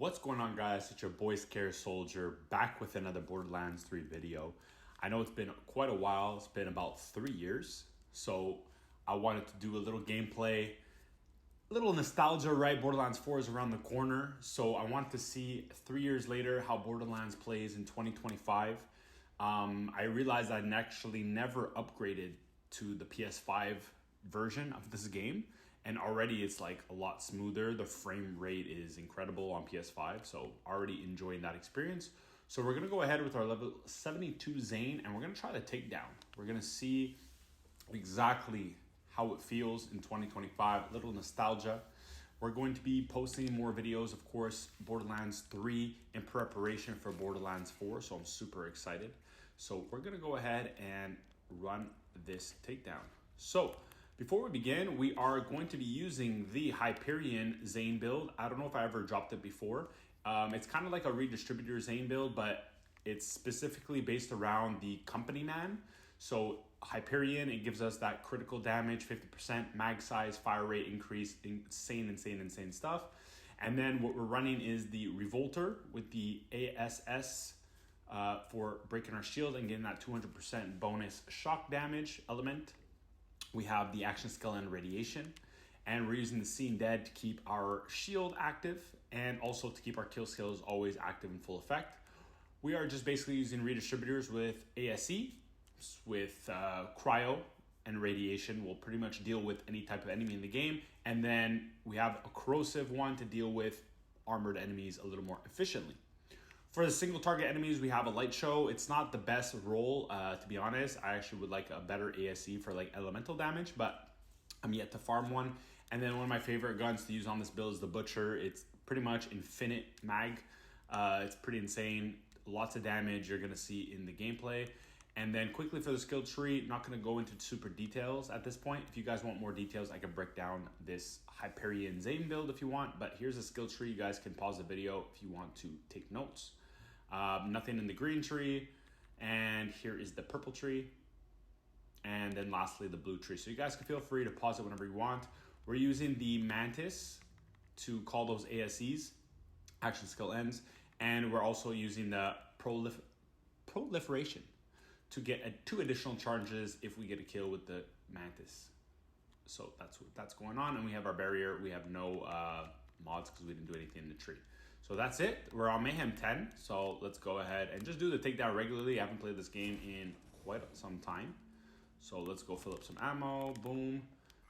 What's going on, guys? It's your boy Scare Soldier back with another Borderlands 3 video. I know it's been quite a while. It's been about 3 years. So I wanted to do a little gameplay, a little nostalgia, right? Borderlands 4 is around the corner. So I wanted to see 3 years later how Borderlands plays in 2025. I realized I'd actually never upgraded to the PS5 version of this game. And already it's like a lot smoother. The frame rate is incredible on PS5. So already enjoying that experience. So we're going to go ahead with our level 72 Zane and we're going to try the takedown. We're going to see exactly how it feels in 2025. A little nostalgia. We're going to be posting more videos, of course, Borderlands 3 in preparation for Borderlands 4. So I'm super excited. So we're going to go ahead and run this takedown. So before we begin, we are going to be using the Hyperion Zane build. I don't know if I ever dropped it before. It's kind of like a redistributor Zane build, but it's specifically based around the company man. So Hyperion, it gives us that critical damage, 50% mag size, fire rate increase, insane stuff. And then what we're running is the Revolter with the ASS for breaking our shield and getting that 200% bonus shock damage element. We have the action skill and radiation, and we're using the Seen Dead to keep our shield active and also to keep our kill skills always active in full effect. We are just basically using redistributors with ASE, with cryo and radiation. We'll pretty much deal with any type of enemy in the game. And then we have a corrosive one to deal with armored enemies a little more efficiently. For the single target enemies, we have a light show. It's not the best role, to be honest. I actually would like a better ASE for like elemental damage, but I'm yet to farm one. And then one of my favorite guns to use on this build is the Butcher. It's pretty much infinite mag. It's pretty insane. Lots of damage you're gonna see in the gameplay. And then quickly for the skill tree, not gonna go into super details at this point. If you guys want more details, I can break down this Hyperion Zane build if you want, but here's a skill tree. You guys can pause the video if you want to take notes. Nothing in the green tree, and here is the purple tree, and then lastly the blue tree. So you guys can feel free to pause it whenever you want. We're using the Mantis to call those ASEs, action skill ends, and we're also using the proliferation to get 2 additional charges if we get a kill with the Mantis. So that's going on, and we have our barrier. We have no mods because we didn't do anything in the tree. So that's it. We're on Mayhem 10. So let's go ahead and just do the takedown regularly. I haven't played this game in quite some time. So let's go fill up some ammo. Boom.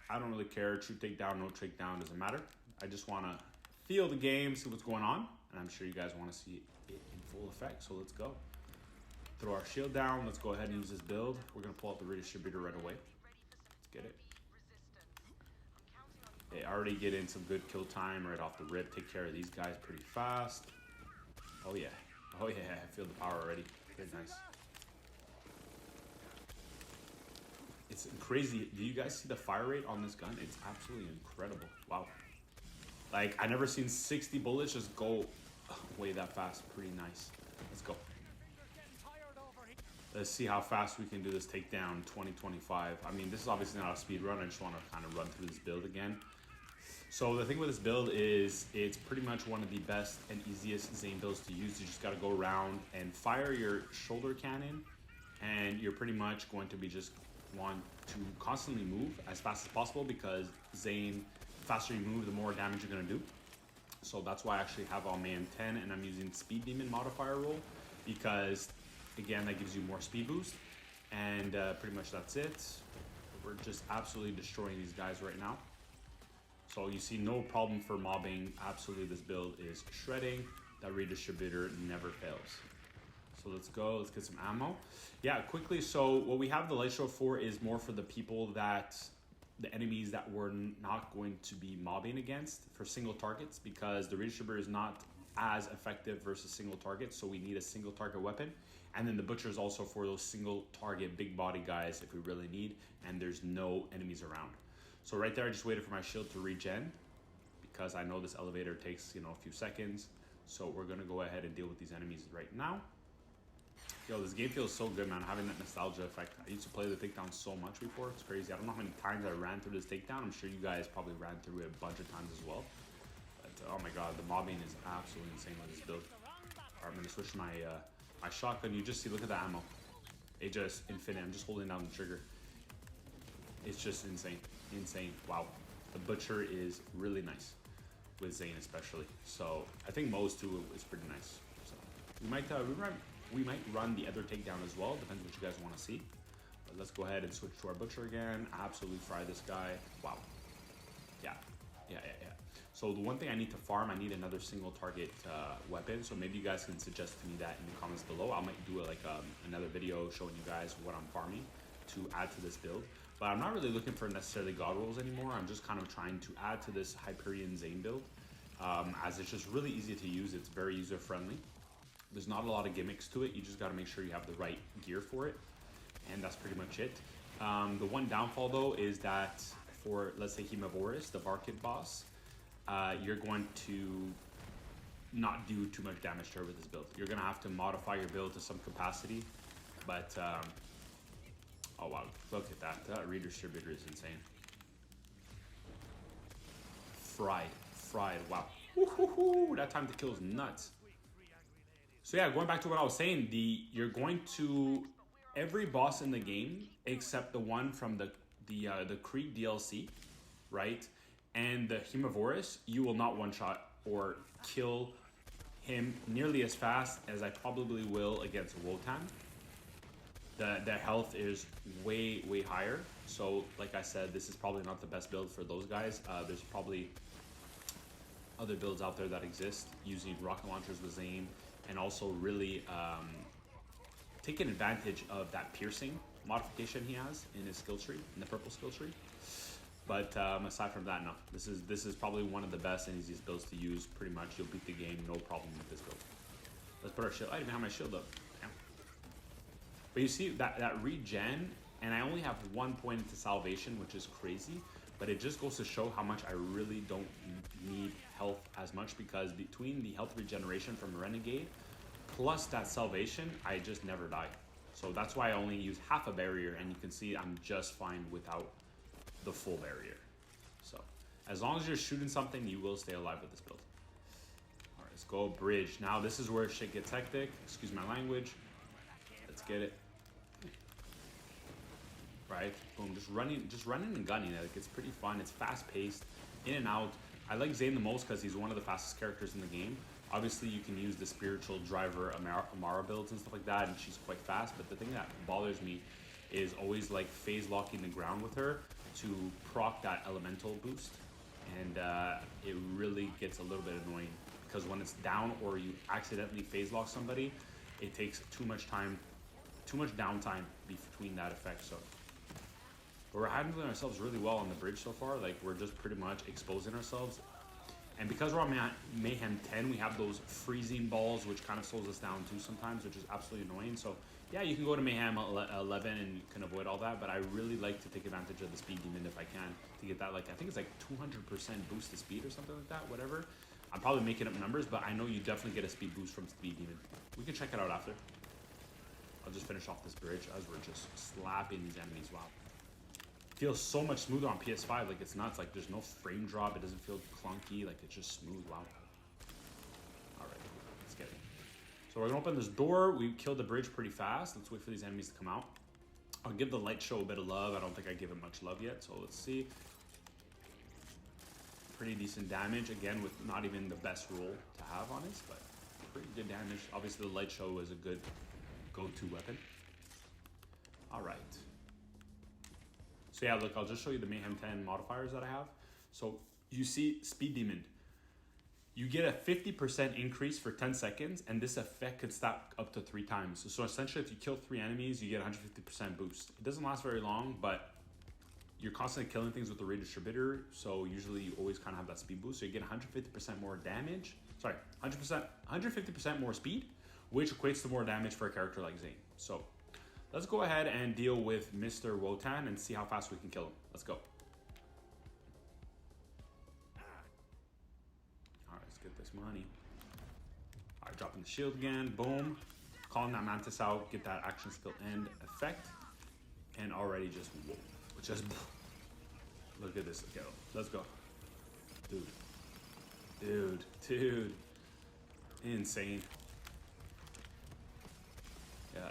I don't really care. True takedown, no takedown, doesn't matter. I just want to feel the game, see what's going on. And I'm sure you guys want to see it in full effect. So let's go. Throw our shield down. Let's go ahead and use this build. We're going to pull out the redistributor right away. Let's get it. They already get in some good kill time right off the rip. Take care of these guys pretty fast. Oh yeah, I feel the power already. Very nice. It's crazy. Do you guys see the fire rate on this gun? It's absolutely incredible. Wow. Like, I never seen 60 bullets just go way that fast. Pretty nice. Let's go. Let's see how fast we can do this takedown 2025. I mean, this is obviously not a speed run. I just want to kind of run through this build again. So the thing with this build is it's pretty much one of the best and easiest Zane builds to use. You just got to go around and fire your shoulder cannon, and you're pretty much going to be just want to constantly move as fast as possible, because Zane, the faster you move, the more damage you're going to do. So that's why I actually have on Mayhem 10, and I'm using Speed Demon modifier roll because, again, that gives you more speed boost. And pretty much that's it. We're just absolutely destroying these guys right now. So you see no problem for mobbing. Absolutely, this build is shredding. That redistributor never fails. So let's go. Let's get some ammo. Yeah, quickly. So what we have the light show for is more for the people that, the enemies that we're not going to be mobbing against for single targets, because the redistributor is not as effective versus single targets. So we need a single target weapon. And then the Butcher is also for those single target big body guys if we really need, and there's no enemies around. So right there, I just waited for my shield to regen because I know this elevator takes, a few seconds. So we're going to go ahead and deal with these enemies right now. Yo, this game feels so good, man. Having that nostalgia effect. I used to play the takedown so much before. It's crazy. I don't know how many times I ran through this takedown. I'm sure you guys probably ran through it a bunch of times as well. But Oh my god, the mobbing is absolutely insane with this build. Alright, I'm gonna switch my my shotgun. You just see, look at the ammo. It just infinite. I'm just holding down the trigger. It's just insane, insane. Wow, the butcher is really nice with Zane especially. So I think Mo's too is pretty nice. So we might run the other takedown as well. Depends what you guys want to see. But let's go ahead and switch to our butcher again. Absolutely fry this guy. Wow. Yeah. So the one thing I need to farm, I need another single target weapon. So maybe you guys can suggest to me that in the comments below. I might do another video showing you guys what I'm farming to add to this build. But I'm not really looking for necessarily god rolls anymore. I'm just kind of trying to add to this Hyperion Zane build, as it's just really easy to use. It's very user friendly. There's not a lot of gimmicks to it. You just got to make sure you have the right gear for it, and that's pretty much it. The one downfall though is that for, let's say, Hemavorus, the Varkid boss, you're going to not do too much damage to her with this build. You're gonna have to modify your build to some capacity, but oh wow, look at that. That redistributor is insane. Fried, wow. Woo-hoo-hoo, that time to kill is nuts. So yeah, going back to what I was saying, you're going to, every boss in the game except the one from the Creed DLC, right? And the Hemavorus, you will not one-shot or kill him nearly as fast as I probably will against Wotan. The health is way higher. So like I said, this is probably not the best build for those guys. There's probably other builds out there that exist using rocket launchers with Zane, and also really taking advantage of that piercing modification he has in his skill tree, in the purple skill tree. But aside from that, no. This is probably one of the best and easiest builds to use. Pretty much, you'll beat the game, no problem with this build. Let's put our shield. I didn't have my shield up. Damn. But you see that regen, and I only have 1 point into salvation, which is crazy. But it just goes to show how much I really don't need health as much, because between the health regeneration from Renegade plus that salvation, I just never die. So that's why I only use half a barrier, and you can see I'm just fine without the full barrier. So as long as you're shooting something, you will stay alive with this build. All right, let's go bridge. Now this is where shit gets hectic. Excuse my language. Let's get it. Right, boom, just running and gunning. Like, it's pretty fun. It's fast paced, in and out. I like Zane the most because he's one of the fastest characters in the game. Obviously, you can use the spiritual driver Amara builds and stuff like that, and she's quite fast. But the thing that bothers me is always like phase locking the ground with her to proc that elemental boost, and it really gets a little bit annoying, because when it's down or you accidentally phase lock somebody, it takes too much downtime between that effect. So we're handling ourselves really well on the bridge so far. Like, we're just pretty much exposing ourselves. And because we're on Mayhem 10, we have those freezing balls, which kind of slows us down too sometimes, which is absolutely annoying. So yeah, you can go to Mayhem 11 and you can avoid all that, but I really like to take advantage of the speed demon if I can, to get that, like, I think it's like 200% boost to speed or something like that, whatever. I'm probably making up numbers, but I know you definitely get a speed boost from speed demon. We can check it out after. I'll just finish off this bridge as we're just slapping these enemies. Wow. Feels so much smoother on PS5, like, it's nuts. Like, there's no frame drop, it doesn't feel clunky, like, it's just smooth. Wow. All right, let's get it. So we're gonna open this door. We killed the bridge pretty fast. Let's wait for these enemies to come out. I'll give the light show a bit of love. I don't think I give it much love yet, so let's see. Pretty decent damage, again, with not even the best roll to have on this, but pretty good damage. Obviously, the light show is a good go-to weapon. All right. So yeah, look, I'll just show you the Mayhem 10 modifiers that I have. So you see Speed Demon. You get a 50% increase for 10 seconds, and this effect could stack up to 3 times. So essentially, if you kill 3 enemies, you get 150% boost. It doesn't last very long, but you're constantly killing things with the redistributor, so usually you always kind of have that speed boost. So you get 150% more damage. Sorry, 150% more speed, which equates to more damage for a character like Zane. So let's go ahead and deal with Mr. Wotan and see how fast we can kill him. Let's go. All right, let's get this money. All right, dropping the shield again. Boom. Calling that Mantis out. Get that action skill end effect. And already just, whoa. Just, look at this. Okay, let's go. Dude, Dude. Insane. Yeah,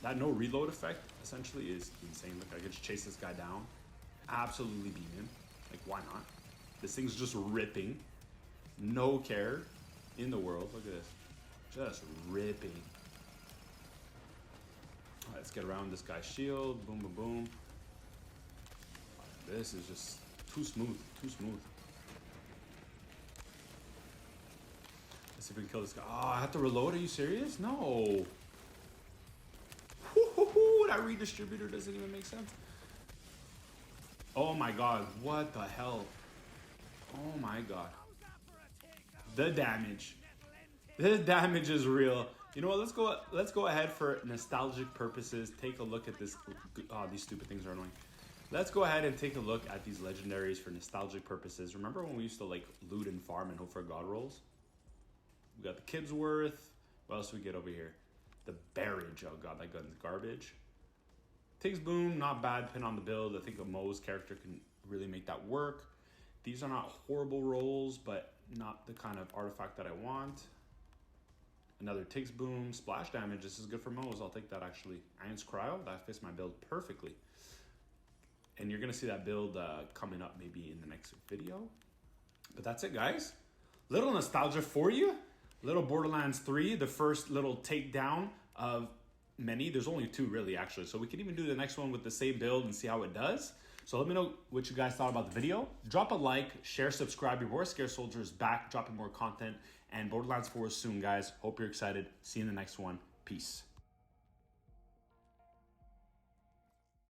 that no reload effect essentially is insane. Look, I can just chase this guy down. Absolutely beat him. Like, why not? This thing's just ripping. No care in the world. Look at this. Just ripping. All right, let's get around this guy's shield. Boom, boom, boom. This is just too smooth. Let's see if we can kill this guy. Oh, I have to reload. Are you serious? No. That redistributor doesn't even make sense. Oh my god. What the hell? Oh my god. The damage. The damage is real. You know what? Let's go ahead for nostalgic purposes. Take a look at this. Oh, these stupid things are annoying. Let's go ahead and take a look at these legendaries for nostalgic purposes. Remember when we used to like loot and farm and hope for god rolls? We got the Kidsworth. What else do we get over here? The Barrage. Oh god, that gun's garbage. Tiggs Boom, not bad. Pin on the build. I think a Moe's character can really make that work. These are not horrible rolls, but not the kind of artifact that I want. Another Tiggs Boom, splash damage. This is good for Moe's. I'll take that actually. Iron's Cryo, that fits my build perfectly. And you're gonna see that build coming up maybe in the next video. But that's it, guys. Little nostalgia for you. Little Borderlands 3, the first little takedown of many. There's only 2 really, actually. So we can even do the next one with the same build and see how it does. So let me know what you guys thought about the video. Drop a like, share, subscribe. Your boy Scared Soldier is back, dropping more content. And Borderlands 4 is soon, guys. Hope you're excited. See you in the next one. Peace.